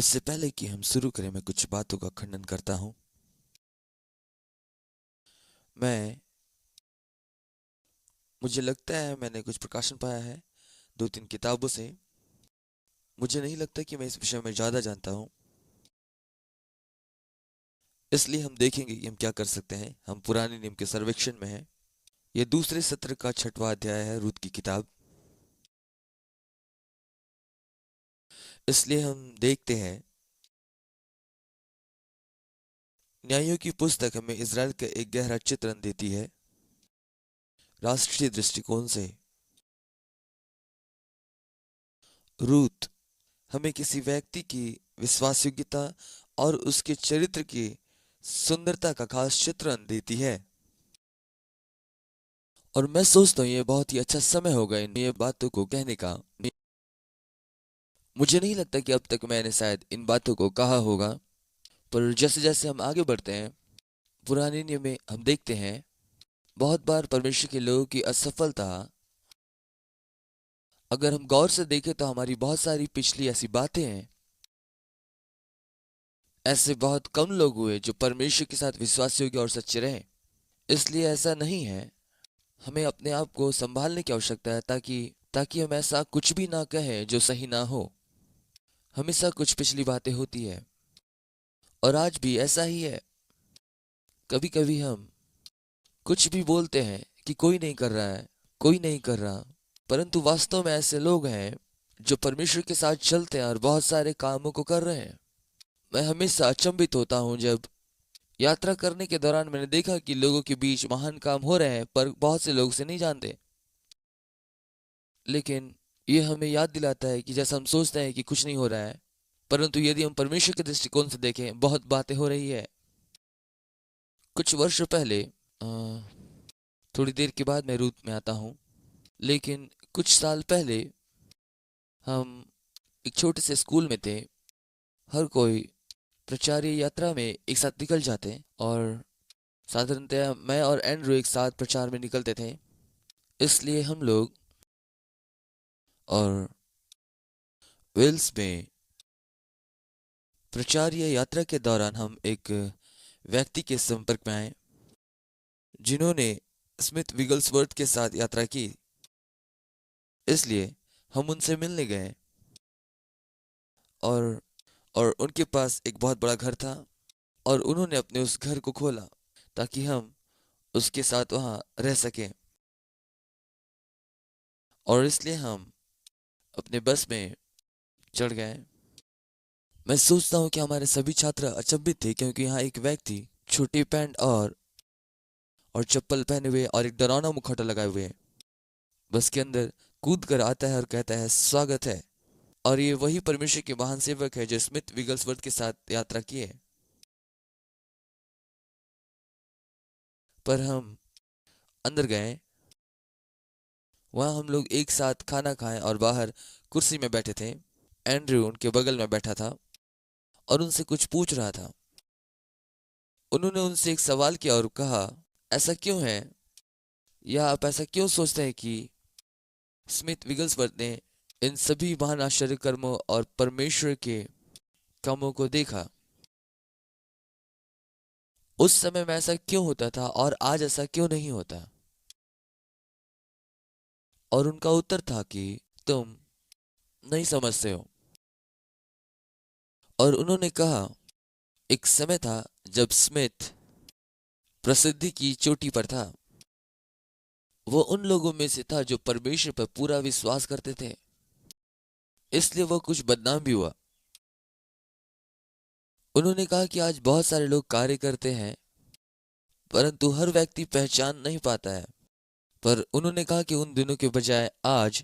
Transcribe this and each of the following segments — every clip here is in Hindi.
इससे पहले कि हम शुरू करें, मैं कुछ बातों का खंडन करता हूँ। मैं मुझे लगता है मैंने कुछ प्रकाशन पाया है 2-3 किताबों से। मुझे नहीं लगता कि मैं इस विषय में ज़्यादा जानता हूँ, इसलिए हम देखेंगे कि हम क्या कर सकते हैं। हम पुराने नियम के सर्वेक्षण में हैं। यह दूसरे सत्र का 6वां अध्याय है, रूत की किताब। इसलिए हम देखते हैं, न्यायों की पुस्तक हमें इज़राइल का एक गहरा चित्रण देती है राष्ट्रीय दृष्टिकोण से। रूत हमें किसी व्यक्ति की विश्वास योग्यता और उसके चरित्र की सुंदरता का खास चित्रण देती है। और मैं सोचता हूँ ये बहुत ही अच्छा समय होगा इन ये बातों को कहने का। मुझे नहीं लगता कि अब तक मैंने शायद इन बातों को कहा होगा, पर जैसे जैसे हम आगे बढ़ते हैं, पुराने नियम में हम देखते हैं बहुत बार परमेश्वर के लोगों की असफलता। अगर हम गौर से देखें तो हमारी बहुत सारी पिछली ऐसी बातें हैं। ऐसे बहुत कम लोग हुए जो परमेश्वर के साथ विश्वास योग्य और सच्चे रहे। इसलिए ऐसा नहीं है, हमें अपने आप को संभालने की आवश्यकता है ताकि ताकि हम ऐसा कुछ भी ना कहें जो सही ना हो। हमेशा कुछ पिछली बातें होती है और आज भी ऐसा ही है। कभी कभी हम कुछ भी बोलते हैं कि कोई नहीं कर रहा है, कोई नहीं कर रहा, परंतु वास्तव में ऐसे लोग हैं जो परमेश्वर के साथ चलते हैं और बहुत सारे कामों को कर रहे हैं। मैं हमेशा अचंभित होता हूँ जब यात्रा करने के दौरान मैंने देखा कि लोगों के बीच महान काम हो रहे हैं पर बहुत से लोग उसे नहीं जानते। लेकिन ये हमें याद दिलाता है कि जैसा हम सोचते हैं कि कुछ नहीं हो रहा है, परंतु यदि हम परमेश्वर के दृष्टिकोण से देखें बहुत बातें हो रही है। कुछ वर्ष पहले, थोड़ी देर के बाद मैं रूत में आता हूँ, लेकिन कुछ साल पहले हम एक छोटे से स्कूल में थे। हर कोई प्रचार्य यात्रा में एक साथ निकल जाते हैं और साधारणतः मैं और एंड्रू एक साथ प्रचार में निकलते थे। इसलिए हम लोग और वेल्स में प्रचार्य यात्रा के दौरान हम एक व्यक्ति के संपर्क में आए जिन्होंने स्मिथ विगल्सवर्थ के साथ यात्रा की। इसलिए हम उनसे मिलने गए और और उनके पास एक बहुत बड़ा घर था और उन्होंने अपने उस घर को खोला ताकि हम उसके साथ वहाँ रह सकें। और इसलिए हम अपने बस में चढ़ गए। मैं सोचता हूँ कि हमारे सभी छात्र अचंभित थे क्योंकि यहाँ एक व्यक्ति छोटी पैंट और चप्पल पहने हुए और एक डरावना मुखौटा लगाए हुए बस के अंदर कूद कर आता है और कहता है स्वागत है। और ये वही परमेश्वर के महान सेवक है जो स्मिथ विगल्सवर्थ के साथ यात्रा किए। पर हम अंदर गए, वहाँ हम लोग एक साथ खाना खाएं और बाहर कुर्सी में बैठे थे। एंड्रयू उनके बगल में बैठा था और उनसे कुछ पूछ रहा था। उन्होंने उनसे एक सवाल किया और कहा, ऐसा क्यों है, या आप ऐसा क्यों सोचते हैं कि स्मिथ विगल्सवर्थ ने इन सभी महान आश्चर्य कर्मों और परमेश्वर के कामों को देखा। उस समय में ऐसा क्यों होता था और आज ऐसा क्यों नहीं होता। और उनका उत्तर था कि तुम नहीं समझते हो। और उन्होंने कहा, एक समय था जब स्मिथ प्रसिद्धि की चोटी पर था। वो उन लोगों में से था जो परमेश्वर पर पूरा विश्वास करते थे, इसलिए वो कुछ बदनाम भी हुआ। उन्होंने कहा कि आज बहुत सारे लोग कार्य करते हैं परंतु हर व्यक्ति पहचान नहीं पाता है। पर उन्होंने कहा कि उन दिनों के बजाय आज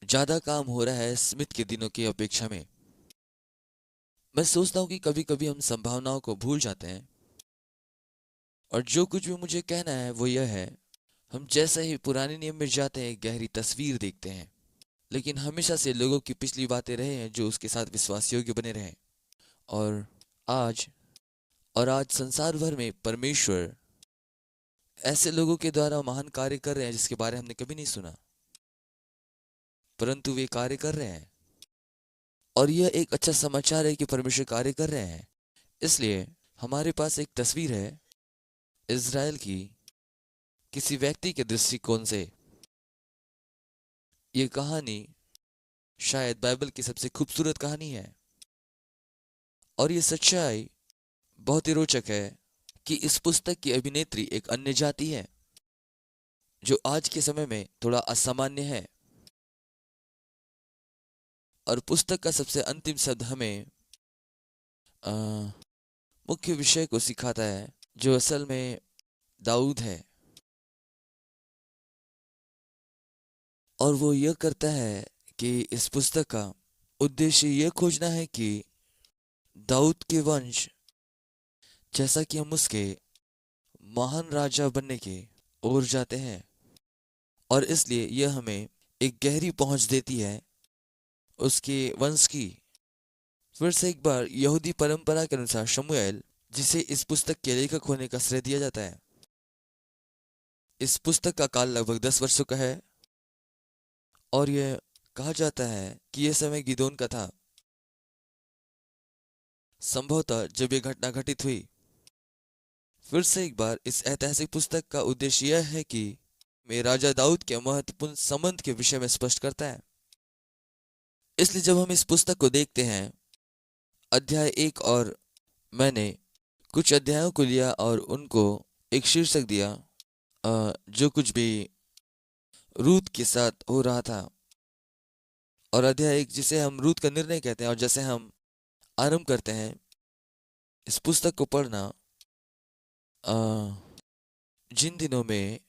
ज्यादा काम हो रहा है स्मिथ के दिनों की अपेक्षा में। मैं सोचता हूँ कि कभी कभी हम संभावनाओं को भूल जाते हैं और जो कुछ भी मुझे कहना है वो यह है, हम जैसे ही पुराने नियम में जाते हैं एक गहरी तस्वीर देखते हैं, लेकिन हमेशा से लोगों की पिछली बातें रहे हैं जो उसके साथ विश्वास योग्य बने रहे। और आज आज संसार भर में परमेश्वर ऐसे लोगों के द्वारा महान कार्य कर रहे हैं जिसके बारे में हमने कभी नहीं सुना, परंतु वे कार्य कर रहे हैं। और यह एक अच्छा समाचार है कि परमेश्वर कार्य कर रहे हैं। इसलिए हमारे पास एक तस्वीर है इज़राइल की किसी व्यक्ति के दृष्टिकोण से। ये कहानी शायद बाइबल की सबसे खूबसूरत कहानी है। और ये सच्चाई बहुत ही रोचक है कि इस पुस्तक की अभिनेत्री एक अन्य जाति है जो आज के समय में थोड़ा असामान्य है। और पुस्तक का सबसे अंतिम शब्द हमें अ, मुख्य विषय को सिखाता है जो असल में दाऊद है। और वो यह करता है कि इस पुस्तक का उद्देश्य यह खोजना है कि दाऊद के वंश जैसा कि हम उसके महान राजा बनने के ओर जाते हैं। और इसलिए यह हमें एक गहरी पहुंच देती है उसके वंश की। फिर से एक बार यहूदी परंपरा के अनुसार शमूएल, जिसे इस पुस्तक के लेखक होने का श्रेय दिया जाता है, इस पुस्तक का काल लगभग 10 वर्षों का है। और यह कहा जाता है कि यह समय गिदोन का था, संभवतः जब यह घटना घटित हुई। फिर से एक बार इस ऐतिहासिक पुस्तक का उद्देश्य यह है कि मैं राजा दाऊद के महत्वपूर्ण संबंध के विषय में स्पष्ट करता है। इसलिए जब हम इस पुस्तक को देखते हैं, अध्याय 1, और मैंने कुछ अध्यायों को लिया और उनको एक शीर्षक दिया, जो कुछ भी रूत के साथ हो रहा था। और अध्याय 1 जिसे हम रूत का निर्णय कहते हैं, और जैसे हम आरंभ करते हैं इस पुस्तक को पढ़ना, अ, जिन दिनों में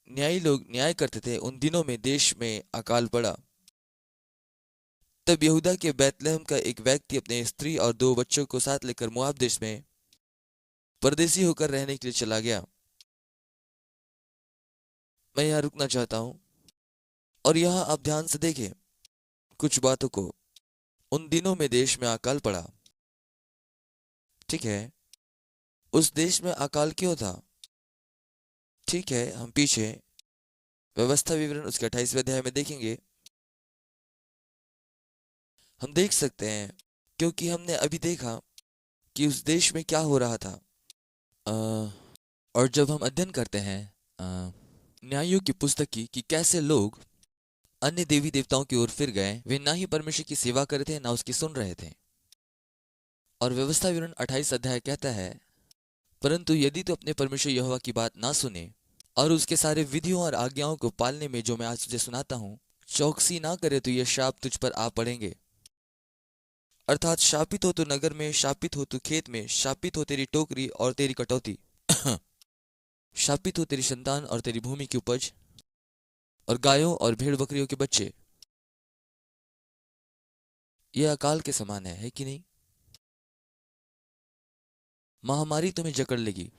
न्यायी लोग न्याय करते थे उन दिनों में देश में अकाल पड़ा। तब यहूदा के बैतलहम का एक व्यक्ति अपने स्त्री और 2 बच्चों को साथ लेकर मोआब देश में परदेसी होकर रहने के लिए चला गया। मैं यहाँ रुकना चाहता हूँ और यहाँ आप ध्यान से देखें कुछ बातों को। उन दिनों में देश में अकाल पड़ा। ठीक है, उस देश में अकाल क्यों था? ठीक है, हम पीछे व्यवस्था विवरण उसके 28वें अध्याय में देखेंगे। हम देख सकते हैं क्योंकि हमने अभी देखा कि उस देश में क्या हो रहा था। और जब हम अध्ययन करते हैं न्यायों की पुस्तक की कि कैसे लोग अन्य देवी देवताओं की ओर फिर गए, वे ना ही परमेश्वर की सेवा कर रहे थे ना उसकी सुन रहे थे। और व्यवस्था विवरण 28 अध्याय कहता है, परंतु यदि तू अपने परमेश्वर यहोवा की बात ना सुने और उसके सारे विधियों और आज्ञाओं को पालने में जो मैं आज तुझे सुनाता हूँ चौकसी ना करे तो ये शाप तुझ पर आ पड़ेंगे। अर्थात शापित हो तो नगर में, शापित हो तो खेत में, शापित हो तेरी टोकरी और तेरी कटौती शापित हो तेरी संतान और तेरी भूमि की उपज और गायों और भेड़ बकरियों के बच्चे। यह अकाल के समान है कि नहीं? महामारी तुम्हें जकड़ लेगी।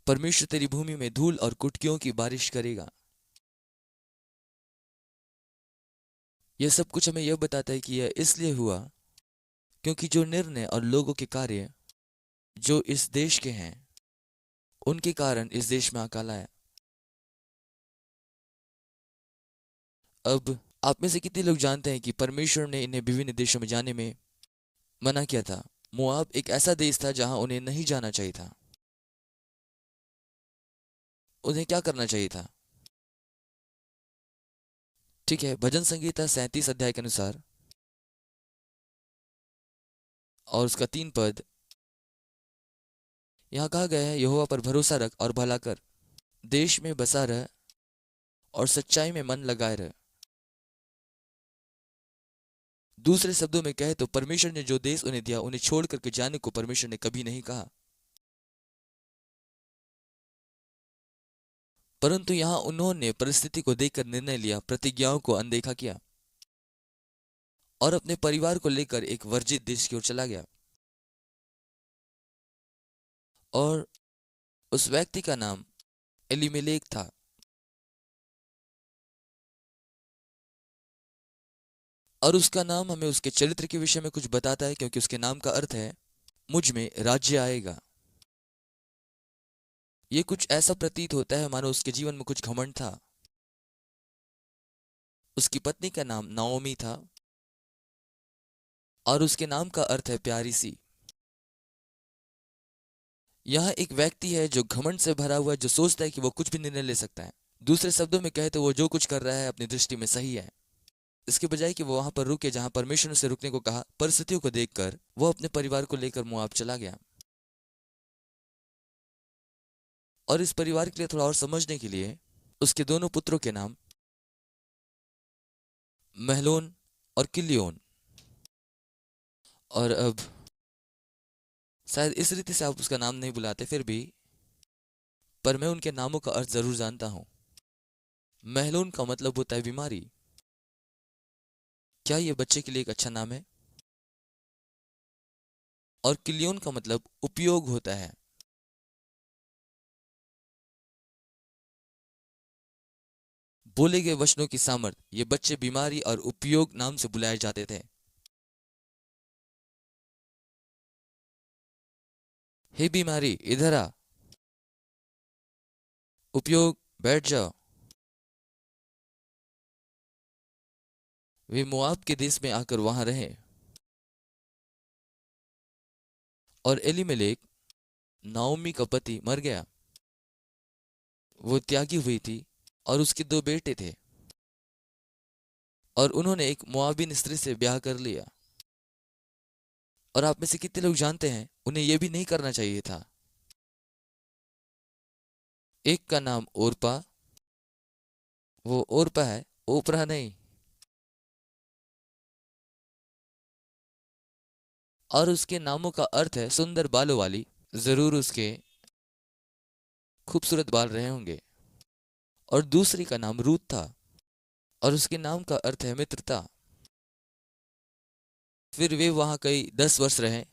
परमेश्वर तेरी भूमि में धूल और कुटकियों की बारिश करेगा। यह सब कुछ हमें यह बताता है कि यह इसलिए हुआ क्योंकि जो निर्णय और लोगों के कार्य जो इस देश के हैं उनके कारण इस देश में अकाल आया। अब आप में से कितने लोग जानते हैं कि परमेश्वर ने इन्हें विभिन्न देशों में जाने में मना किया था? मोआब एक ऐसा देश था जहां उन्हें नहीं जाना चाहिए था। उन्हें क्या करना चाहिए था? ठीक है, भजन संगीता 37 अध्याय के अनुसार और उसका 3 पद यहाँ कहा गया है, यहोवा पर भरोसा रख और भला कर, देश में बसा रह और सच्चाई में मन लगाए रह। दूसरे शब्दों में कहे तो परमेश्वर ने जो देश उन्हें दिया उन्हें छोड़ करके जाने को परमेश्वर ने कभी नहीं कहा। परंतु यहां उन्होंने परिस्थिति को देखकर निर्णय लिया, प्रतिज्ञाओं को अनदेखा किया और अपने परिवार को लेकर एक वर्जित देश की ओर चला गया। और उस व्यक्ति का नाम एलीमेलेक था। और उसका नाम हमें उसके चरित्र के विषय में कुछ बताता है क्योंकि उसके नाम का अर्थ है मुझ में राज्य आएगा। ये कुछ ऐसा प्रतीत होता है मानो उसके जीवन में कुछ घमंड था। उसकी पत्नी का नाम नाओमी था और उसके नाम का अर्थ है प्यारी सी। यह एक व्यक्ति है जो घमंड से भरा हुआ है, जो सोचता है कि वो कुछ भी निर्णय ले सकता है। दूसरे शब्दों में कहे तो वो जो कुछ कर रहा है अपनी दृष्टि में सही है। इसके बजाय कि वो वहां पर रुके जहां परमेश्वर ने उसे रुकने को कहा, परिस्थितियों को देखकर वो अपने परिवार को लेकर मोआब चला गया। और इस परिवार के लिए थोड़ा और समझने के लिए उसके दोनों पुत्रों के नाम महलोन और किलियोन। और अब शायद इस रीति से आप उसका नाम नहीं बुलाते, फिर भी पर मैं उनके नामों का अर्थ जरूर जानता हूं। महलोन का मतलब होता है बीमारी। क्या यह बच्चे के लिए एक अच्छा नाम है? और किलियोन का मतलब उपयोग होता है। बोले गए वचनों की सामर्थ, ये बच्चे बीमारी और उपयोग नाम से बुलाए जाते थे। हे बीमारी इधर आ, उपयोग बैठ जाओ। वे मोआब के देश में आकर वहां रहे। और एलीमेलेक, नाओमी का पति, मर गया। वो त्यागी हुई थी और उसके दो बेटे थे और उन्होंने एक मोआबिन स्त्री से ब्याह कर लिया। और आप में से कितने लोग जानते हैं उन्हें यह भी नहीं करना चाहिए था। एक का नाम ओरपा, वो ओरपा है, ओपरा नहीं। और उसके नामों का अर्थ है सुंदर बालों वाली। जरूर उसके खूबसूरत बाल रहे होंगे। और दूसरी का नाम रूत था और उसके नाम का अर्थ है मित्रता। फिर वे वहां कई 10 वर्ष रहे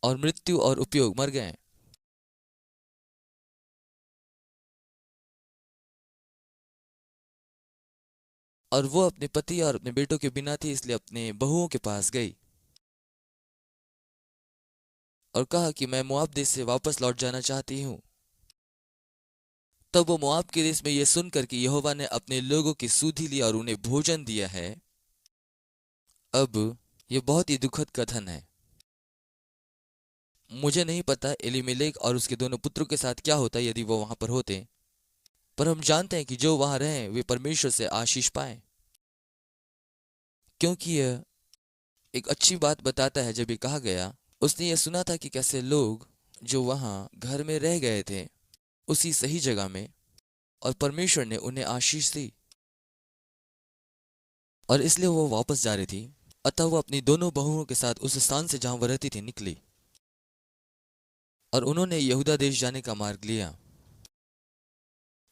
और मृत्यु और उपयोग मर गए। और वो अपने पति और अपने बेटों के बिना थी, इसलिए अपने बहुओं के पास गई और कहा कि मैं मोआब देश से वापस लौट जाना चाहती हूँ। तब वो मोआब के देश में यह सुनकर कि यहोवा ने अपने लोगों की सुधि ली और उन्हें भोजन दिया है। अब यह बहुत ही दुखद कथन है। मुझे नहीं पता एलीमेलेक और उसके दोनों पुत्रों के साथ क्या होता यदि वो वहां पर होते, पर हम जानते हैं कि जो वहां रहे वे परमेश्वर से आशीष पाए, क्योंकि यह एक अच्छी बात बताता है। जब ये कहा गया, उसने ये सुना था कि कैसे लोग जो वहां घर में रह गए थे उसी सही जगह में, और परमेश्वर ने उन्हें आशीष दी और इसलिए वो वापस जा रही थी। अतः वो अपनी दोनों बहुओं के साथ उस स्थान से जहां वह रहती थी निकली और उन्होंने यहूदा देश जाने का मार्ग लिया।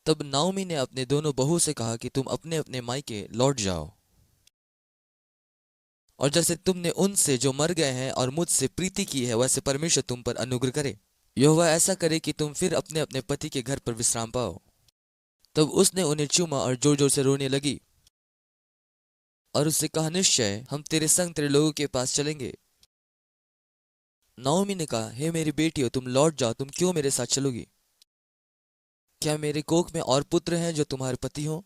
तब नाओमी ने अपने दोनों बहू से कहा कि तुम अपने अपने मायके लौट जाओ, और जैसे तुमने उनसे जो मर गए हैं और मुझसे प्रीति की है वैसे परमेश्वर तुम पर अनुग्रह करे। यहोवा ऐसा करे कि तुम फिर अपने अपने पति के घर पर विश्राम पाओ। तब उसने उन्हें चूमा और जोर जोर से रोने लगी और उससे कहा, निश्चय हम तेरे संग तेरे लोगों के पास चलेंगे। नाओमी ने कहा, हे मेरी बेटियों, तुम लौट जाओ, तुम क्यों मेरे साथ चलोगी? क्या मेरे कोख में और पुत्र हैं जो तुम्हारे पति हो?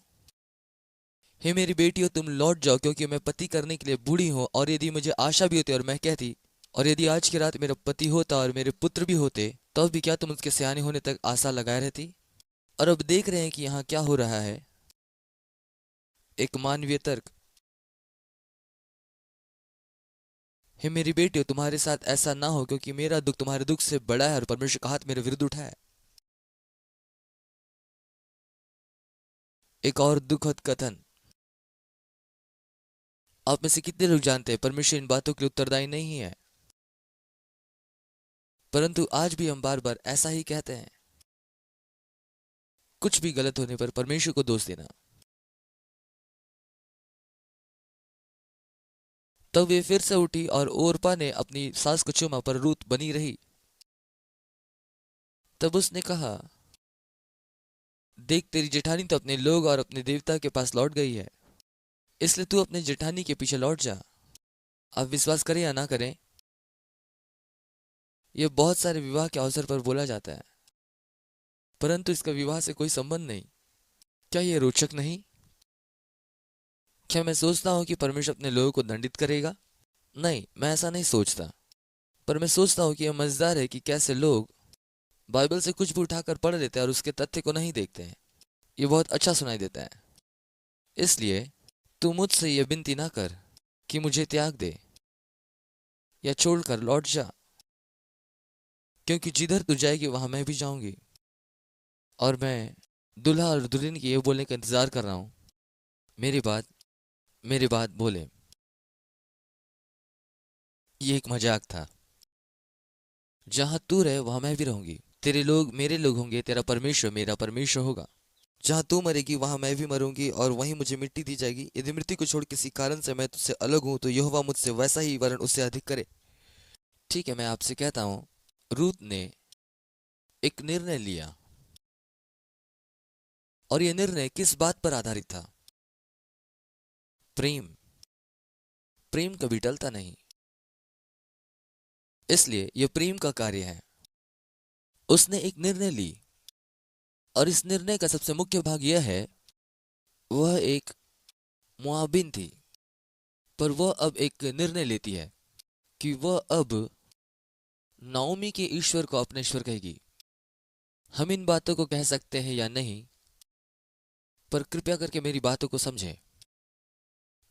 हे मेरी बेटियों, तुम लौट जाओ, क्योंकि मैं पति करने के लिए बूढ़ी हूं। और यदि मुझे आशा भी होती और मैं कहती, और यदि आज की रात मेरा पति होता और मेरे पुत्र भी होते, तब भी क्या तुम उसके सयाने होने तक आशा लगाए रहती? और अब देख रहे हैं कि यहाँ क्या हो रहा है। एक मानवीय तर्क। हे मेरी बेटियों, तुम्हारे साथ ऐसा ना हो, क्योंकि मेरा दुख तुम्हारे दुख से बड़ा है और परमेश्वर का हाथ मेरे विरुद्ध उठा है। एक और दुखद कथन। आप में से कितने लोग जानते हैं परमेश्वर इन बातों के लिए उत्तरदायी नहीं है, परंतु आज भी हम बार बार ऐसा ही कहते हैं। कुछ भी गलत होने पर परमेश्वर को दोष देना। तब वे फिर से उठी और ओरपा ने अपनी सास को चूमा, पर रूत बनी रही। तब उसने कहा, देख तेरी जेठानी तो अपने लोग और अपने देवता के पास लौट गई है, इसलिए तू अपने जेठानी के पीछे लौट जा। आप विश्वास करें या ना करें, यह बहुत सारे विवाह के अवसर पर बोला जाता है, परंतु इसका विवाह से कोई संबंध नहीं। क्या यह रोचक नहीं? क्या मैं सोचता हूँ कि परमेश्वर अपने लोगों को दंडित करेगा? नहीं, मैं ऐसा नहीं सोचता। पर मैं सोचता हूँ कि यह मजेदार है कि कैसे लोग बाइबल से कुछ भी उठाकर पढ़ लेते हैं और उसके तथ्य को नहीं देखते हैं। ये बहुत अच्छा सुनाई देता है। इसलिए तू मुझसे यह विनती ना कर कि मुझे त्याग दे या छोड़कर लौट जा, क्योंकि जिधर तू जाएगी वहां मैं भी जाऊंगी। और मैं दुल्हा और दुल्हन की ये बोलने का इंतजार कर रहा हूँ, मेरी बात मेरी बात बोले। ये एक मजाक था। जहां तू रहे वहां मैं भी रहूंगी, तेरे लोग मेरे लोग होंगे, तेरा परमेश्वर मेरा परमेश्वर होगा। जहां तू मरेगी वहां मैं भी मरूंगी और वहीं मुझे मिट्टी दी जाएगी। यदि मृत्यु को छोड़ किसी कारण से मैं तुझसे अलग हूं तो यहोवा मुझसे वैसा ही वरन उससे अधिक करे। ठीक है, मैं आपसे कहता हूँ, रूत ने एक निर्णय लिया, और यह निर्णय किस बात पर आधारित था? प्रेम। प्रेम कभी टलता नहीं, इसलिए यह प्रेम का कार्य है। उसने एक निर्णय ली, और इस निर्णय का सबसे मुख्य भाग यह है, वह एक मुआबिन थी, पर वह अब एक निर्णय लेती है कि वह अब नाओमी के ईश्वर को अपने ईश्वर कहेगी। हम इन बातों को कह सकते हैं या नहीं, पर कृपया करके मेरी बातों को समझें।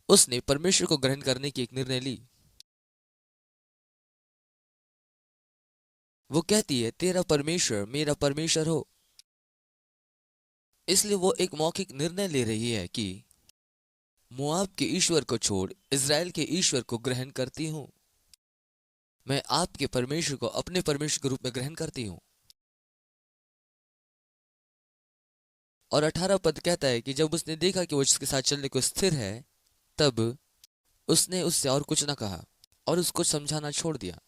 उसने परमेश्वर को ग्रहण करने की एक निर्णय ली। वो कहती है, तेरा परमेश्वर मेरा परमेश्वर हो। इसलिए वो एक मौखिक निर्णय ले रही है कि मोआब के ईश्वर को छोड़ इज़राइल के ईश्वर को ग्रहण करती हूं। मैं आपके परमेश्वर को अपने परमेश्वर के रूप में ग्रहण करती हूं। और 18 पद कहता है कि जब उसने देखा कि वो उसके साथ चलने को स्थिर है, तब उसने उससे और कुछ न कहा और उसको समझाना छोड़ दिया।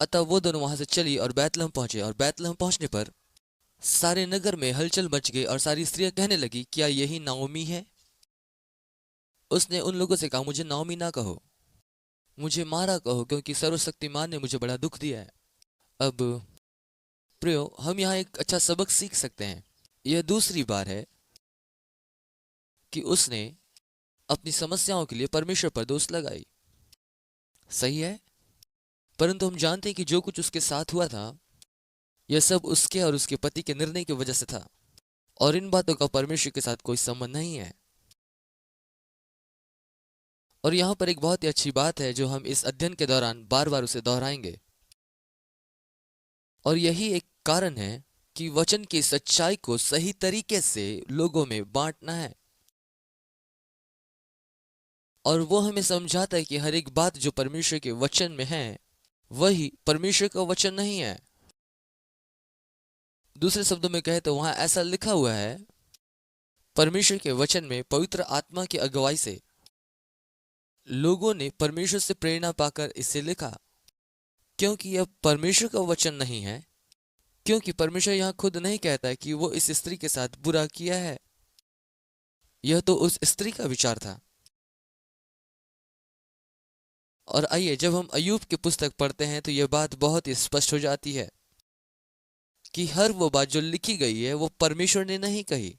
अतः वो दोनों वहां से चली और बैतलहम पहुंचे, और बैतलहम पहुंचने पर सारे नगर में हलचल मच गई और सारी स्त्रियां कहने लगी, क्या यही नाओमी है? उसने उन लोगों से कहा, मुझे नाओमी ना कहो, मुझे मारा कहो, क्योंकि सर्वशक्तिमान ने मुझे बड़ा दुख दिया है। अब प्रियो, हम यहाँ एक अच्छा सबक सीख सकते हैं। यह दूसरी बार है कि उसने अपनी समस्याओं के लिए परमेश्वर पर दोष लगाई। सही है, परंतु हम जानते हैं कि जो कुछ उसके साथ हुआ था, यह सब उसके और उसके पति के निर्णय की वजह से था, और इन बातों का परमेश्वर के साथ कोई संबंध नहीं है। और यहां पर एक बहुत ही अच्छी बात है जो हम इस अध्ययन के दौरान बार बार उसे दोहराएंगे, और यही एक कारण है कि वचन की सच्चाई को सही तरीके से लोगों में बांटना है। और वो हमें समझाता है कि हर एक बात जो परमेश्वर के वचन में है, वही परमेश्वर का वचन नहीं है। दूसरे शब्दों में कहे तो वहां ऐसा लिखा हुआ है, परमेश्वर के वचन में पवित्र आत्मा की अगुवाई से लोगों ने परमेश्वर से प्रेरणा पाकर इसे लिखा, क्योंकि यह परमेश्वर का वचन नहीं है। क्योंकि परमेश्वर यहां खुद नहीं कहता है कि वो इस स्त्री के साथ बुरा किया है, यह तो उस स्त्री का विचार था। और आइए, जब हम अय्यूब की पुस्तक पढ़ते हैं तो यह बात बहुत ही स्पष्ट हो जाती है कि हर वो बात जो लिखी गई है वो परमेश्वर ने नहीं कही।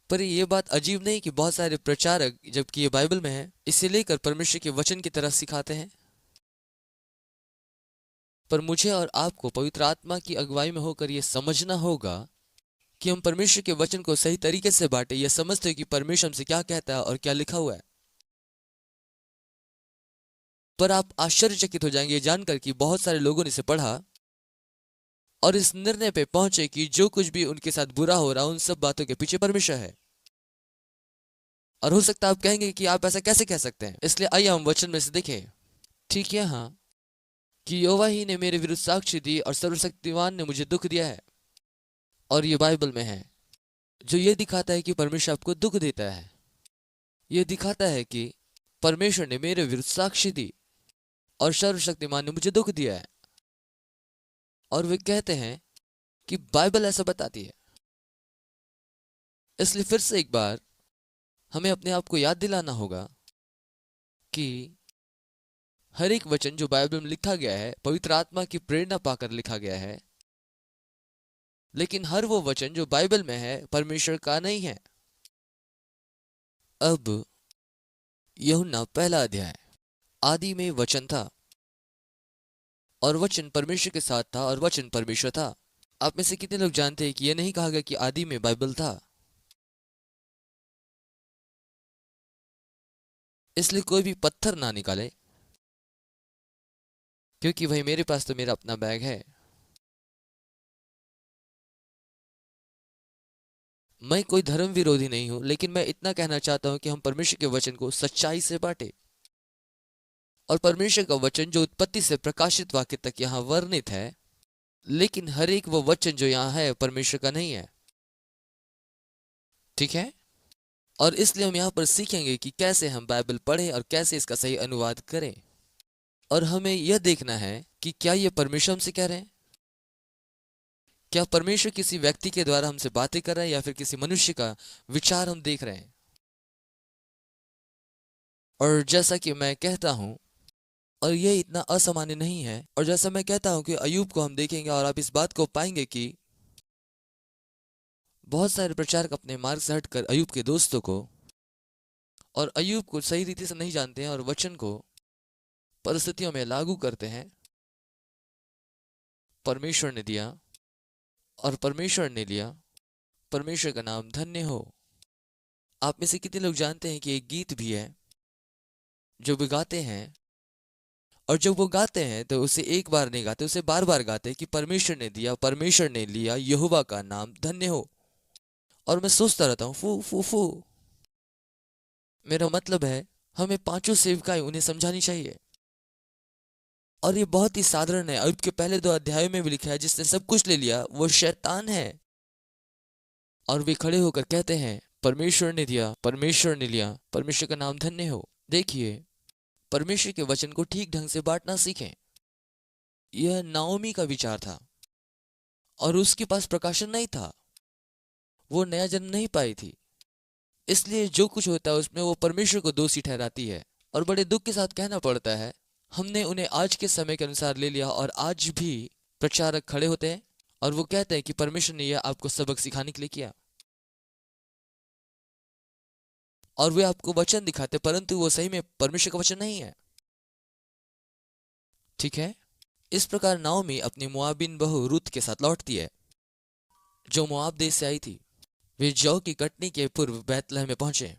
पर यह बात अजीब नहीं कि बहुत सारे प्रचारक, जबकि ये बाइबल में है, इसे लेकर परमेश्वर के वचन की तरह सिखाते हैं। पर मुझे और आपको पवित्र आत्मा की अगुवाई में होकर यह समझना होगा कि हम परमेश्वर के वचन को सही तरीके से बांटे, यह समझते हो कि परमेश्वर हमसे क्या कहता है और क्या लिखा हुआ है। पर आप आश्चर्यचकित हो जाएंगे जानकर कि बहुत सारे लोगों ने इसे पढ़ा और इस निर्णय पे पहुंचे कि जो कुछ भी उनके साथ बुरा हो रहा, उन सब बातों के पीछे परमेश्वर है। और हो सकता है आप कहेंगे कि आप ऐसा कैसे कह सकते हैं, इसलिए आइए हम वचन में से देखें। ठीक है, हाँ, कि यहोवा ही ने मेरे विरुद्ध साक्षी दी और सर्वशक्तिमान ने मुझे दुख दिया है। और ये बाइबल में है, जो ये दिखाता है कि परमेश्वर आपको दुख देता है। ये दिखाता है कि परमेश्वर ने मेरे विरुद्ध साक्षी दी और सर्वशक्तिमान ने मुझे दुख दिया है। और वे कहते हैं कि बाइबल ऐसा बताती है। इसलिए फिर से एक बार हमें अपने आप को याद दिलाना होगा कि हर एक वचन जो बाइबल में लिखा गया है, पवित्र आत्मा की प्रेरणा पाकर लिखा गया है। लेकिन हर वो वचन जो बाइबल में है, परमेश्वर का नहीं है। अब यूहन्ना पहला अध्याय। आदि में वचन था और वचन परमेश्वर के साथ था और वचन परमेश्वर था। आप में से कितने लोग जानते हैं कि यह नहीं कहा गया कि आदि में बाइबल था? इसलिए कोई भी पत्थर ना निकाले, क्योंकि भाई मेरे पास तो मेरा अपना बैग है। मैं कोई धर्म विरोधी नहीं हूं, लेकिन मैं इतना कहना चाहता हूं कि हम परमेश्वर के वचन को सच्चाई से बांटे। और परमेश्वर का वचन जो उत्पत्ति से प्रकाशित वाक्य तक यहाँ वर्णित है, लेकिन हर एक वो वचन जो यहाँ है परमेश्वर का नहीं है। ठीक है? और इसलिए हम यहाँ पर सीखेंगे कि कैसे हम बाइबल पढ़ें और कैसे इसका सही अनुवाद करें। और हमें यह देखना है कि क्या ये परमेश्वर हमसे कह रहे हैं, क्या परमेश्वर किसी व्यक्ति के द्वारा हमसे बातें कर रहे हैं या फिर किसी मनुष्य का विचार हम देख रहे हैं। और जैसा कि मैं कहता हूं, और ये इतना असामान्य नहीं है, और जैसा मैं कहता हूं कि अयूब को हम देखेंगे और आप इस बात को पाएंगे कि बहुत सारे प्रचारक अपने मार्ग से हटकर अयूब के दोस्तों को और अयूब को सही रीति से नहीं जानते हैं और वचन को परिस्थितियों में लागू करते हैं। परमेश्वर ने दिया और परमेश्वर ने लिया, परमेश्वर का नाम धन्य हो। आप में से कितने लोग जानते हैं कि एक गीत भी है जो वे गाते हैं, और जब वो गाते हैं तो उसे एक बार नहीं गाते, उसे बार बार गाते हैं कि परमेश्वर ने दिया, परमेश्वर ने लिया, यहोवा का नाम धन्य हो। और मैं सोचता रहता हूँ, फू फू फू। मेरा मतलब है हमें पांचों सेवकाएं उन्हें समझानी चाहिए। और ये बहुत ही साधारण है। अयूब के पहले 2 अध्यायों में भी लिखा है, जिसने सब कुछ ले लिया वो शैतान है। और वे खड़े होकर कहते हैं परमेश्वर ने दिया, परमेश्वर ने लिया, परमेश्वर का नाम धन्य हो। देखिए, परमेश्वर के वचन को ठीक ढंग से बांटना सीखें। यह नाओमी का विचार था और उसके पास प्रकाशन नहीं था, वो नया जन्म नहीं पाई थी। इसलिए जो कुछ होता है उसमें वो परमेश्वर को दोषी ठहराती है। और बड़े दुख के साथ कहना पड़ता है, हमने उन्हें आज के समय के अनुसार ले लिया और आज भी प्रचारक खड़े होते हैं और वो कहते हैं कि परमेश्वर ने यह आपको सबक सिखाने के लिए किया, और वे आपको वचन दिखाते, परंतु वो सही में परमेश्वर का वचन नहीं है। ठीक है? इस प्रकार नाओमी अपनी मोआबिन बहू रूत के साथ लौटती है, जो मोआब देश से आई थी। वे जौ की कटनी के पूर्व बैतलहम में पहुंचे।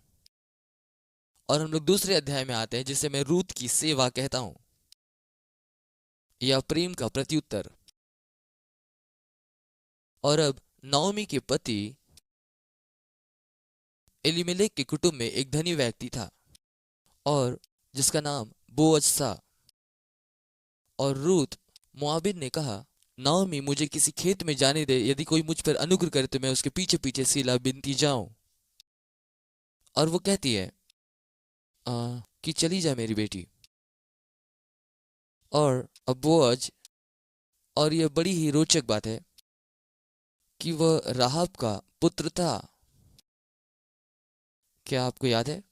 और हम लोग दूसरे अध्याय में आते हैं, जिसे मैं रूत की सेवा कहता हूं, या प्रेम का प्रत्युत्तर। और अब नाओमी के पति एलीमेलेक के कुटुंब में एक धनी व्यक्ति था, और जिसका नाम बोअज था। और रूत मोआबिन ने कहा, नाओमी मुझे किसी खेत में जाने दे, यदि कोई मुझ पर अनुग्रह करे तो मैं उसके पीछे पीछे सीला बिनती जाऊं। और वो कहती है कि चली जा मेरी बेटी। और अब बोअज, और यह बड़ी ही रोचक बात है कि वह राहाब का पुत्र था। क्या आपको याद है?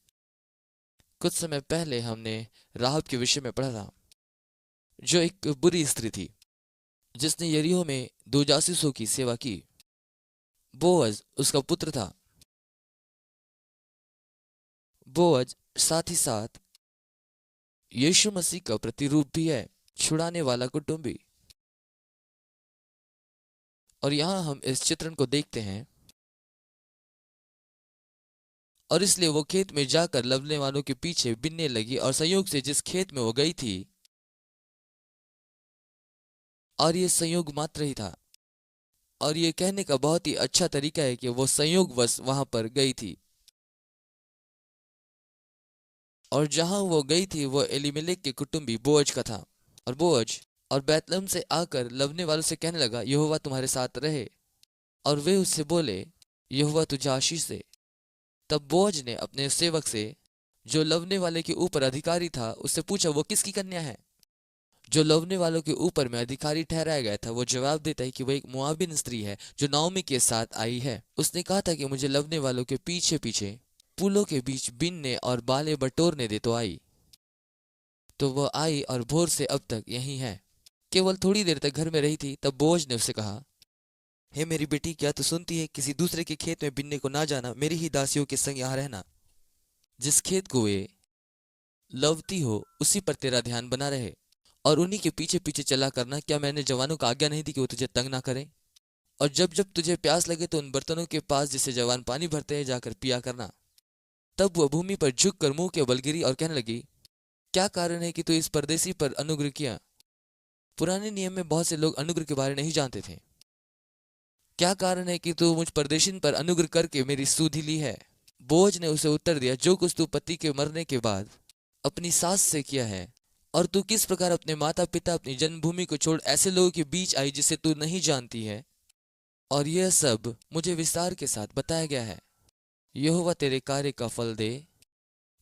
कुछ समय पहले हमने राहाब के विषय में पढ़ा था, जो एक बुरी स्त्री थी जिसने यरीहो में 2 जासूसों की सेवा की। बोअज उसका पुत्र था। बोअज साथ ही साथ यीशु मसीह का प्रतिरूप भी है, छुड़ाने वाला कुटुंबी। और यहां हम इस चित्रण को देखते हैं। और इसलिए वो खेत में जाकर लवने वालों के पीछे बिनने लगी, और संयोग से जिस खेत में वो गई थी, और ये संयोग मात्र ही था, और ये कहने का बहुत ही अच्छा तरीका है कि वो संयोगवश वहां पर गई थी। और जहां वो गई थी वो एलीमेलेक के कुटुंबी बोअज का था। और बोअज और बैतलहम से आकर लवने वालों से कहने लगा, यहोवा तुम्हारे साथ रहे। और वे उससे बोले, यहोवा तुझे आशीष दे। तब बोअज ने अपने सेवक से, जो लवने वाले के ऊपर अधिकारी था, उससे पूछा, वो किसकी कन्या है? जो लवने वालों के ऊपर में अधिकारी ठहराया गया था, वो जवाब देता है कि वह एक मोआबिन स्त्री है जो नाओमी के साथ आई है। उसने कहा था कि मुझे लवने वालों के पीछे पीछे पुलों के बीच बिनने और बालें बटोरने दे, तो आई। तो वह आई और भोर से अब तक यहीं है। केवल थोड़ी देर तक घर में रही थी। तब बोझ ने उससे कहा, हे मेरी बेटी, क्या तू सुनती है? किसी दूसरे के खेत में बिनने को ना जाना, मेरी ही दासियों के संग यहाँ रहना। जिस खेत को वे लवती हो उसी पर तेरा ध्यान बना रहे, और उन्हीं के पीछे पीछे चला करना। क्या मैंने जवानों को आज्ञा नहीं दी कि वो तुझे तंग ना करें? और जब जब तुझे प्यास लगे तो उन बर्तनों के पास जिसे जवान पानी भरते हैं जाकर पिया करना। तब वह भूमि पर झुक कर मुंह के बल गिरी और कहने लगी, क्या कारण है कि तू इस परदेसी पर अनुग्रह किया? पुराने नियम में बहुत से लोग अनुग्रह के बारे नहीं जानते थे। क्या कारण है कि तू मुझ परदेशी पर अनुग्रह करके मेरी सुधि ली है? बोझ ने उसे उत्तर दिया, जो कुछ तू पति के मरने के बाद अपनी सास से किया है, और तू किस प्रकार अपने माता पिता अपनी जन्मभूमि को छोड़ ऐसे लोगों के बीच आई जिसे तू नहीं जानती है, और यह सब मुझे विस्तार के साथ बताया गया है। यहोवा तेरे कार्य का फल दे,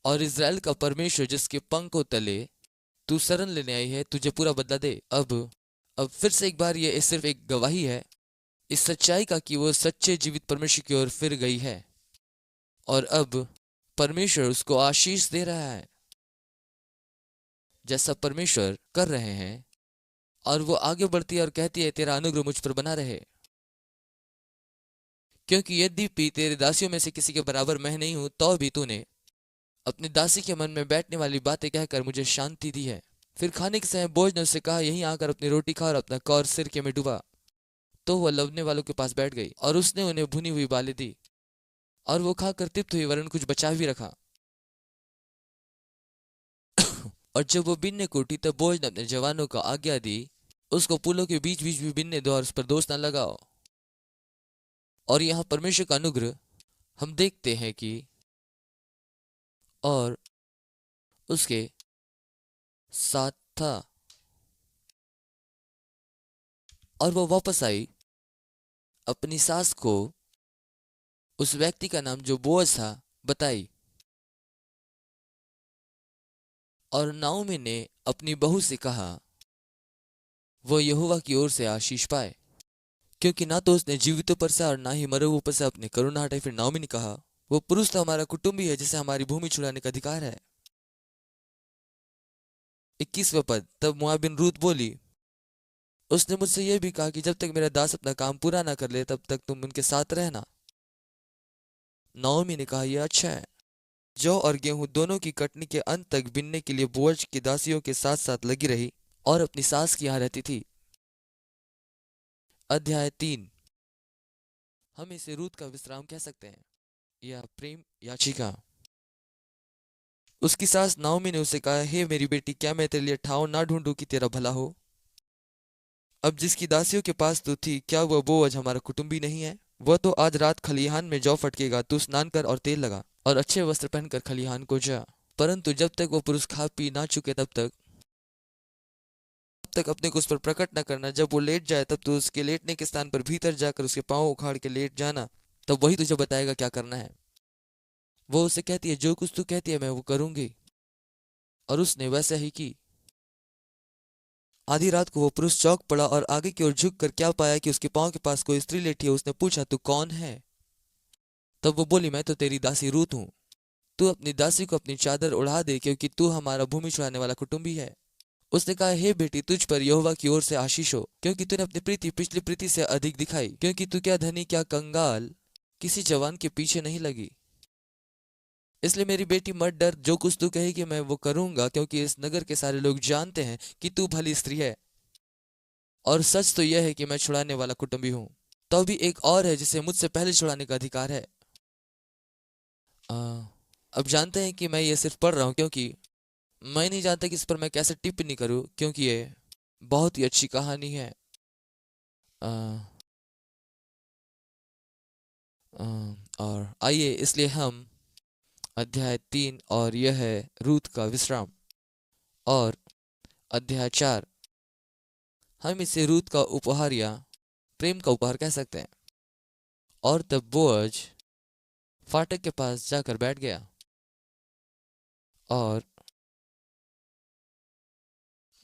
और इज़राइल का परमेश्वर जिसके पंखों तले तू शरण लेने आई है तुझे पूरा बदला दे। अब फिर से एक बार यह सिर्फ एक गवाही है इस सच्चाई का कि वो सच्चे जीवित परमेश्वर की ओर फिर गई है, और अब परमेश्वर उसको आशीष दे रहा है जैसा परमेश्वर कर रहे हैं। और वो आगे बढ़ती है और कहती है, तेरा अनुग्रह मुझ पर बना रहे, क्योंकि यद्यपि तेरे दासियों में से किसी के बराबर मैं नहीं हूं, तो भी तूने अपनी दासी के मन में बैठने वाली बातें कहकर मुझे शांति दी है। फिर खाने के समय बोझ ने उससे कहा, यहीं आकर अपनी रोटी खा और अपना कौर सिरके में डुबा। तो वह लवने वालों के पास बैठ गई और उसने उन्हें भुनी हुई बालें दी, और वो खाकर तृप्त हुई, वरन कुछ बचा भी रखा। और जब वो बीनने को उठी तब बोझ ने अपने जवानों को आज्ञा दी, उसको पुलों के बीच बीच भी बीनने दो और उस पर दोष न लगाओ। और यहाँ परमेश्वर का अनुग्रह हम देखते हैं कि और उसके साथ था, और वो वापस आई अपनी सास को उस व्यक्ति का नाम जो बोअज था बताई। और नाओमी ने अपनी बहू से कहा, वो यहोवा की ओर से आशीष पाए, क्योंकि ना तो उसने जीवितों पर से और ना ही मरे हुए पर से अपने करुणा हटाई। फिर नाओमी ने कहा, वो पुरुष तो हमारा कुटुंबी है जिसे हमारी भूमि छुड़ाने का अधिकार है। 21वां पद। तब मोआबिन रूत बोली, उसने मुझसे यह भी कहा कि जब तक मेरा दास अपना काम पूरा ना कर ले तब तक तुम उनके साथ रहना। नाओमी ने कहा, यह अच्छा है। जौ और गेहूं दोनों की कटनी के अंत तक बिनने के लिए बोअज की दासियों के साथ साथ लगी रही और अपनी सास की यहाँ रहती थी। अध्याय 3। हम इसे रूत का विश्राम कह सकते हैं या प्रेम याचिका। उसकी सास नाओमी ने उसे कहा, हे मेरी बेटी, क्या मैं तेरे लिए ठाव ना ढूंढूं कि तेरा भला हो? अब जिसकी दासियों के पास तू थी, क्या वह बोअज हमारा कुटुंबी नहीं है? वह तो आज रात खलिहान में जौ फटकेगा। तू स्नान कर और तेल लगा और अच्छे वस्त्र पहनकर खलिहान को जा। परंतु जब तक वो पुरुष खा पी ना चुके तब तक अपने को उस पर प्रकट न करना। जब वो लेट जाए तब तू उसके लेटने के स्थान पर भीतर जाकर उसके पांव उखाड़ के लेट जाना, तब वही तुझे बताएगा क्या करना है। वो उसे कहती है, जो कुछ तू कहती है मैं वो करूंगी, और उसने वैसा ही की। आधी रात को वो पुरुष चौंक पड़ा और आगे की ओर झुक कर क्या पाया कि उसके पांव के पास कोई स्त्री लेटी है। उसने पूछा, तू कौन है? तब वो बोली, मैं तो तेरी दासी रूत हूँ। तू अपनी दासी को अपनी चादर उड़ा दे, क्योंकि तू हमारा भूमि छुड़ाने वाला कुटुंबी है। उसने कहा, हे बेटी, तुझ पर यहोवा की ओर से आशीष हो, क्योंकि तूने अपनी प्रीति पिछली प्रीति से अधिक दिखाई। क्योंकि तू क्या धनी क्या कंगाल किसी जवान के पीछे नहीं लगी। इसलिए मेरी बेटी मत डर, जो कुछ तू कहेगी मैं वो करूंगा, क्योंकि इस नगर के सारे लोग जानते हैं कि तू भली स्त्री है। और सच तो यह है कि मैं छुड़ाने वाला कुटुंबी हूँ। तो भी एक और है जिसे मुझसे पहले छुड़ाने का अधिकार है। आ, अब जानते हैं कि मैं ये सिर्फ पढ़ रहा हूँ, क्योंकि मैं नहीं जानता कि इस पर मैं कैसे टिप्पणी करूँ, क्योंकि ये बहुत ही अच्छी कहानी है। आ, आ, और आइए इसलिए हम अध्याय 3, और यह है रूत का विश्राम, और अध्याय 4 हम इसे रूत का उपहार या प्रेम का उपहार कह सकते हैं। और तब बोअज फाटक के पास जाकर बैठ गया, और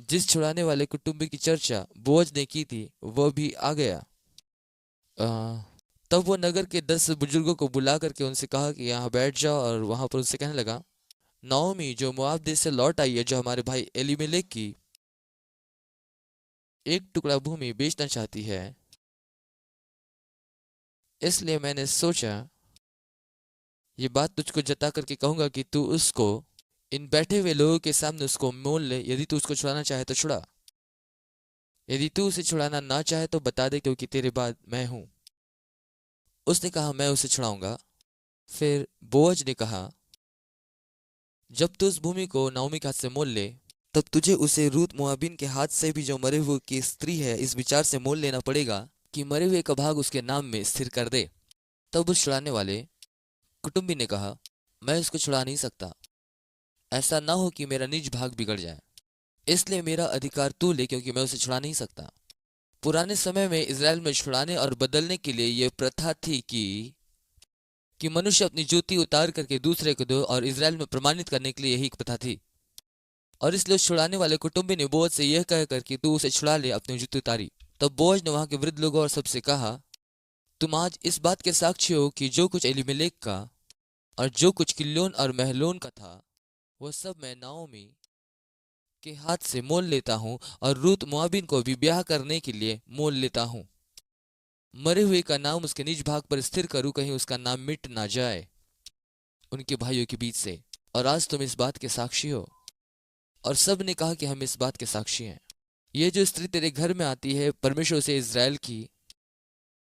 जिस छुड़ाने वाले कुटुंबी की चर्चा बोअज ने की थी वह भी आ गया। आ, तब वो नगर के 10 बुजुर्गों को बुला करके उनसे कहा कि यहाँ बैठ जाओ, और वहां पर उनसे कहने लगा, नाओमी जो मोआब देश से लौट आई है, जो हमारे भाई एलीमेलेक की एक टुकड़ा भूमि बेचना चाहती है, इसलिए मैंने सोचा ये बात तुझको जता करके कहूंगा कि तू उसको इन बैठे हुए लोगों के सामने उसको मोल ले। यदि तू उसको छुड़ाना चाहे तो छुड़ा, यदि तू उसे छुड़ाना ना चाहे तो बता दे, क्योंकि तेरे बाद मैं हूं। उसने कहा, मैं उसे छुड़ाऊंगा। फिर बोअज ने कहा, जब तू उस भूमि को नाओमी के हाथ से मोल ले, तब तुझे उसे रूत मोआबिन के हाथ से भी, जो मरे हुए की स्त्री है, इस विचार से मोल लेना पड़ेगा कि मरे हुए का भाग उसके नाम में स्थिर कर दे। तब उस छुड़ाने वाले कुटुंबी ने कहा, मैं इसको छुड़ा नहीं सकता, ऐसा ना हो कि मेरा निज भाग बिगड़ जाए, इसलिए मेरा अधिकार तू ले, क्योंकि मैं उसे छुड़ा नहीं सकता। पुराने समय में इज़राइल में छुड़ाने और बदलने के लिए यह प्रथा थी कि मनुष्य अपनी जूती उतार करके दूसरे को दो, और इज़राइल में प्रमाणित करने के लिए यही एक प्रथा थी। और इसलिए उस छुड़ाने वाले कुटुंबी ने बोझ से यह कहकर कि तू उसे छुड़ा ले, अपनी जूती उतारी। तब बोझ ने वहां के वृद्ध लोगों और सबसे कहा, तुम आज इस बात के साक्षी हो कि जो कुछ एलीमेलेक का और जो कुछ किल्योन और महलोन का था, वह सब मैं नाओमी के हाथ से मोल लेता हूँ, और रूत मोआबिन को भी ब्याह करने के लिए मोल लेता हूँ। मरे हुए का नाम उसके निज भाग पर स्थिर करूँ, कहीं उसका नाम मिट ना जाए उनके भाइयों के बीच से। और आज तुम इस बात के साक्षी हो। और सब ने कहा कि हम इस बात के साक्षी हैं। ये जो स्त्री तेरे घर में आती है, परमेश्वर से इज़राइल की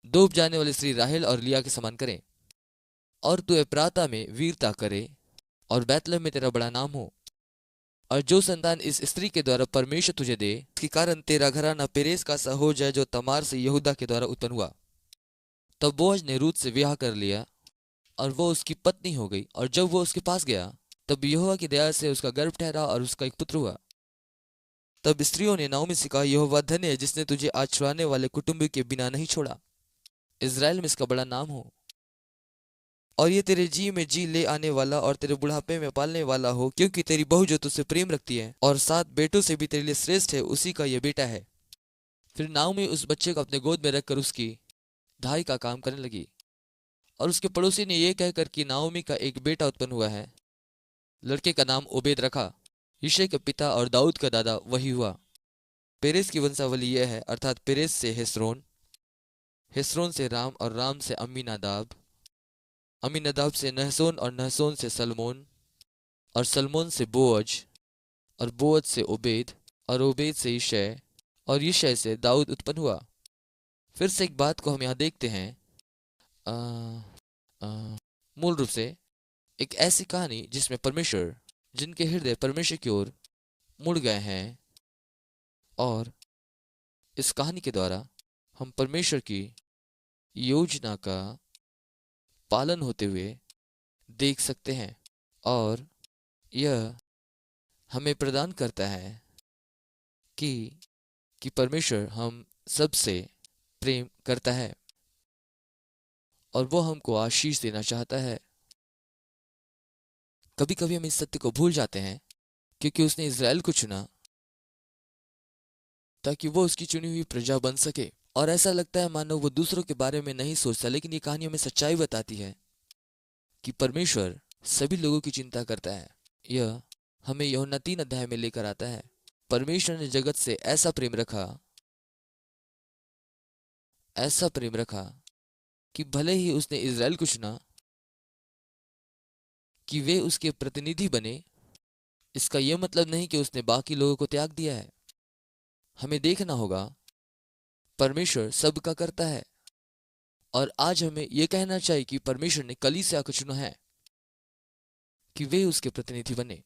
दो उपजाने वाली स्त्री राहेल और लिया के समान करे, और तू एप्राता में वीरता करे, और बैतलहम में तेरा बड़ा नाम हो। और जो संतान इस स्त्री के द्वारा परमेश्वर तुझे दे, इसके कारण तेरा घराना पेरेस का सा हो जाए, जो तमार से यहूदा के द्वारा उत्पन्न हुआ। तब बोअज ने रूत से ब्याह कर लिया, और वो उसकी पत्नी हो गई। और जब वो उसके पास गया, तब यहोवा की दया से उसका गर्भ ठहरा, और उसका एक पुत्र हुआ। तब स्त्रियों ने नाओमी से कहा, यहोवा धन्य है, जिसने तुझे आज छुड़ाने वाले कुटुंबी के बिना नहीं छोड़ा। इज़राइल में इसका बड़ा नाम हो, और ये तेरे जी में जी ले आने वाला और तेरे बुढ़ापे में पालने वाला हो, क्योंकि तेरी बहू जो तुझसे प्रेम रखती है और 7 बेटों से भी तेरे लिए श्रेष्ठ है, उसी का यह बेटा है। फिर नाओमी उस बच्चे को अपने गोद में रखकर उसकी ढाई का काम करने लगी। और उसके पड़ोसी ने यह कहकर कि नाओमी का एक बेटा उत्पन्न हुआ है, लड़के का नाम ओबेद रखा। यिशै के पिता और दाऊद का दादा वही हुआ। पेरेस की वंशावली यह है, अर्थात पेरेस से हेस्रोन, हेस्रोन से राम, और राम से अम्मीनादाब, अम्मीनादाब से नहसोन, और नहसोन से सलमोन, और सलमोन से बोअज, और बोअज से ओबेद, और ओबेद से यिशै, और यिशै से दाऊद उत्पन्न हुआ। फिर से एक बात को हम यहाँ देखते हैं। आ, आ, मूल रूप से एक ऐसी कहानी जिसमें परमेश्वर, जिनके हृदय परमेश्वर की ओर मुड़ गए हैं, और इस कहानी के द्वारा हम परमेश्वर की योजना का पालन होते हुए देख सकते हैं। और यह हमें प्रदान करता है कि परमेश्वर हम सबसे प्रेम करता है, और वो हमको आशीष देना चाहता है। कभी कभी हम इस सत्य को भूल जाते हैं, क्योंकि उसने इज़राइल को चुना ताकि वो उसकी चुनी हुई प्रजा बन सके। और ऐसा लगता है मानो वो दूसरों के बारे में नहीं सोचता, लेकिन ये कहानी हमें सच्चाई बताती है कि परमेश्वर सभी लोगों की चिंता करता है। यह हमें यूहन्ना 3 अध्याय में लेकर आता है। परमेश्वर ने जगत से ऐसा प्रेम रखा, ऐसा प्रेम रखा कि भले ही उसने इज़राइल को चुना कि वे उसके प्रतिनिधि बने, इसका यह मतलब नहीं कि उसने बाकी लोगों को त्याग दिया है। हमें देखना होगा, परमेश्वर सबका करता है। और आज हमें यह कहना चाहिए कि परमेश्वर ने कलीसिया को चुना है कि वे उसके प्रतिनिधि बने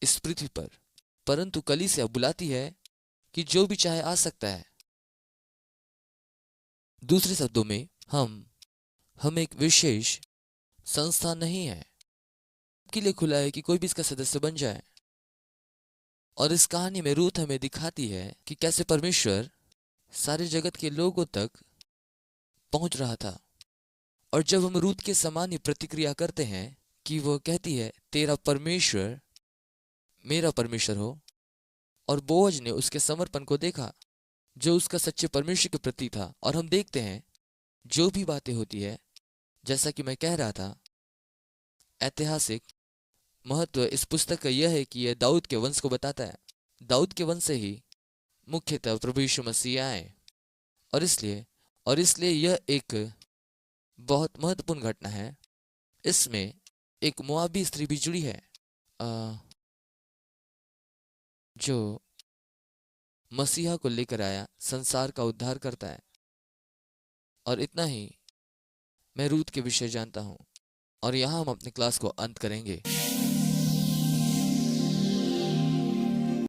इस पृथ्वी पर। परंतु कलीसिया बुलाती है कि जो भी चाहे आ सकता है। दूसरे शब्दों में, हम एक विशेष संस्था नहीं है के लिए खुला है कि कोई भी इसका सदस्य बन जाए। और इस कहानी में रूथ हमें दिखाती है कि कैसे परमेश्वर सारे जगत के लोगों तक पहुंच रहा था। और जब हम रूथ के समान ही प्रतिक्रिया करते हैं कि वो कहती है, तेरा परमेश्वर मेरा परमेश्वर हो, और बोअज ने उसके समर्पण को देखा जो उसका सच्चे परमेश्वर के प्रति था। और हम देखते हैं जो भी बातें होती है, जैसा कि मैं कह रहा था, ऐतिहासिक महत्व इस पुस्तक का यह है कि यह दाऊद के वंश को बताता है। दाऊद के वंश से ही मुख्यतः प्रभु यीशु मसीह आए। और इसलिए यह एक बहुत महत्वपूर्ण घटना है। इसमें एक मोआबी स्त्री भी जुड़ी है, जो मसीहा को लेकर आया, संसार का उद्धार करता है। और इतना ही मैं रूथ के विषय जानता हूँ। और यहाँ हम अपने क्लास को अंत करेंगे।